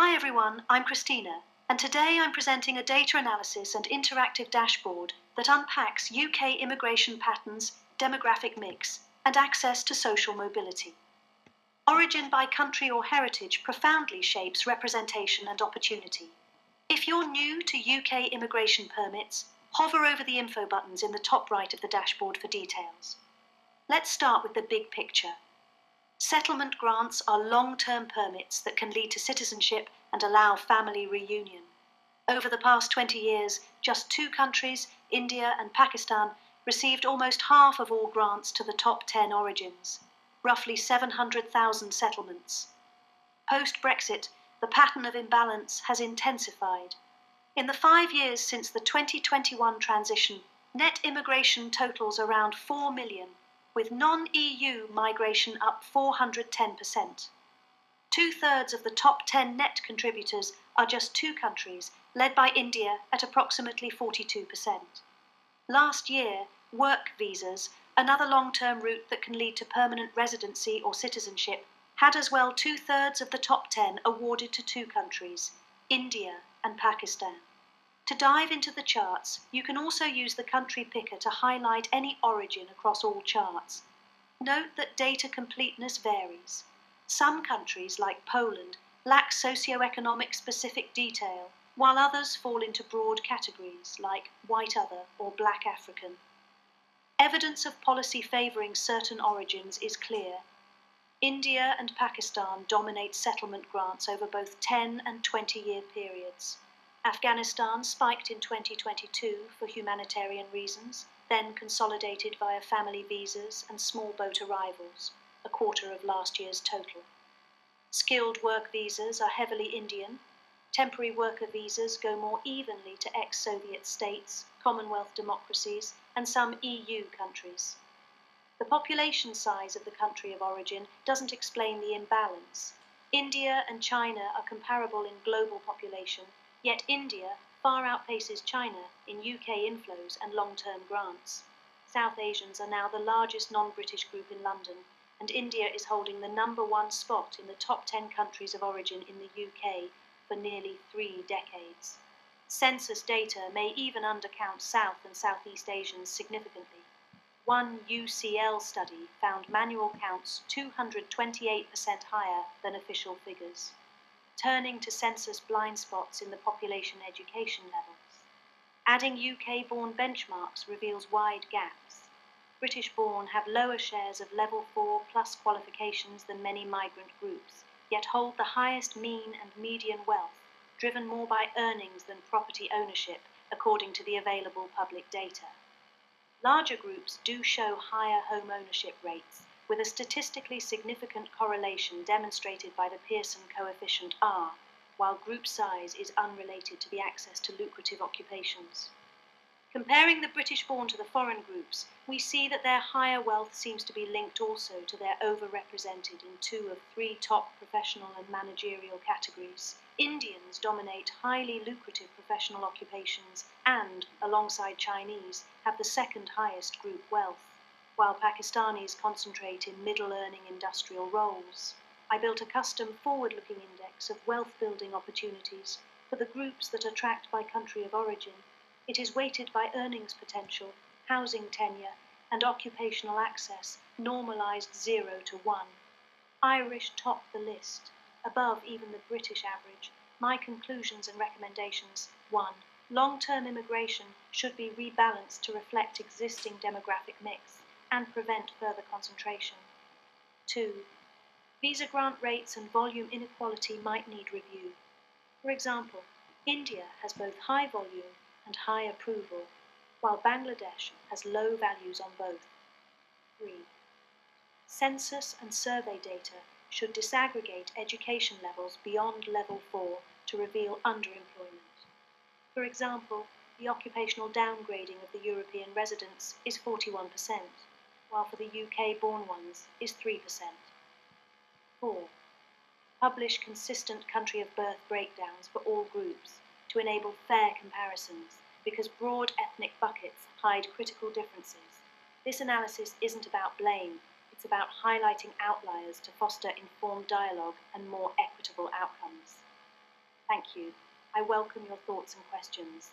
Hi everyone, I'm Cristina, and today I'm presenting a data analysis and interactive dashboard that unpacks UK immigration patterns, demographic mix, and access to social mobility. Origin by country or heritage profoundly shapes representation and opportunity. If you're new to UK immigration permits, hover over the info buttons in the top right of the dashboard for details. Let's start with the big picture. Settlement grants are long-term permits that can lead to citizenship and allow family reunion. Over the past 20 years, just two countries, India and Pakistan, received almost half of all grants to the top 10 origins, roughly 700,000 settlements. Post-Brexit, the pattern of imbalance has intensified. In the 5 years since the 2021 transition, net immigration totals around 4 million, with non-EU migration up 410%. Two-thirds of the top 10 net contributors are just two countries, led by India at approximately 42%. Last year, work visas, another long-term route that can lead to permanent residency or citizenship, had as well two-thirds of the top 10 awarded to two countries, India and Pakistan. To dive into the charts, you can also use the country picker to highlight any origin across all charts. Note that data completeness varies. Some countries, like Poland, lack socio-economic specific detail, while others fall into broad categories like white other or black African. Evidence of policy favouring certain origins is clear. India and Pakistan dominate settlement grants over both 10 and 20-year periods. Afghanistan spiked in 2022 for humanitarian reasons, then consolidated via family visas and small boat arrivals, a quarter of last year's total. Skilled work visas are heavily Indian. Temporary worker visas go more evenly to ex-Soviet states, Commonwealth democracies, and some EU countries. The population size of the country of origin doesn't explain the imbalance. India and China are comparable in global population, yet India far outpaces China in UK inflows and long-term grants. South Asians are now the largest non-British group in London, and India is holding the #1 spot in the top 10 countries of origin in the UK for nearly 3 decades. Census data may even undercount South and Southeast Asians significantly. One UCL study found manual counts 228% higher than official figures. Turning to census blind spots in the population education levels. Adding UK-born benchmarks reveals wide gaps. British-born have lower shares of level 4 plus qualifications than many migrant groups, yet hold the highest mean and median wealth, driven more by earnings than property ownership, according to the available public data. Larger groups do show higher home ownership rates, with a statistically significant correlation demonstrated by the Pearson coefficient R, while group size is unrelated to the access to lucrative occupations. Comparing the British-born to the foreign groups, we see that their higher wealth seems to be linked also to their overrepresented in 2 of 3 top professional and managerial categories. Indians dominate highly lucrative professional occupations and, alongside Chinese, have the second highest group wealth, while Pakistanis concentrate in middle-earning industrial roles. I built a custom forward-looking index of wealth-building opportunities for the groups that are tracked by country of origin. It is weighted by earnings potential, housing tenure, and occupational access, normalised 0 to 1. Irish top the list, above even the British average. My conclusions and recommendations: 1. Long-term immigration should be rebalanced to reflect existing demographic mix and prevent further concentration. 2. Visa grant rates and volume inequality might need review. For example, India has both high volume and high approval, while Bangladesh has low values on both. 3. Census and survey data should disaggregate education levels beyond level 4 to reveal underemployment. For example, the occupational downgrading of the European residents is 41%, while for the UK-born ones is 3%. 4. Publish consistent country of birth breakdowns for all groups to enable fair comparisons, because broad ethnic buckets hide critical differences. This analysis isn't about blame, it's about highlighting outliers to foster informed dialogue and more equitable outcomes. Thank you. I welcome your thoughts and questions.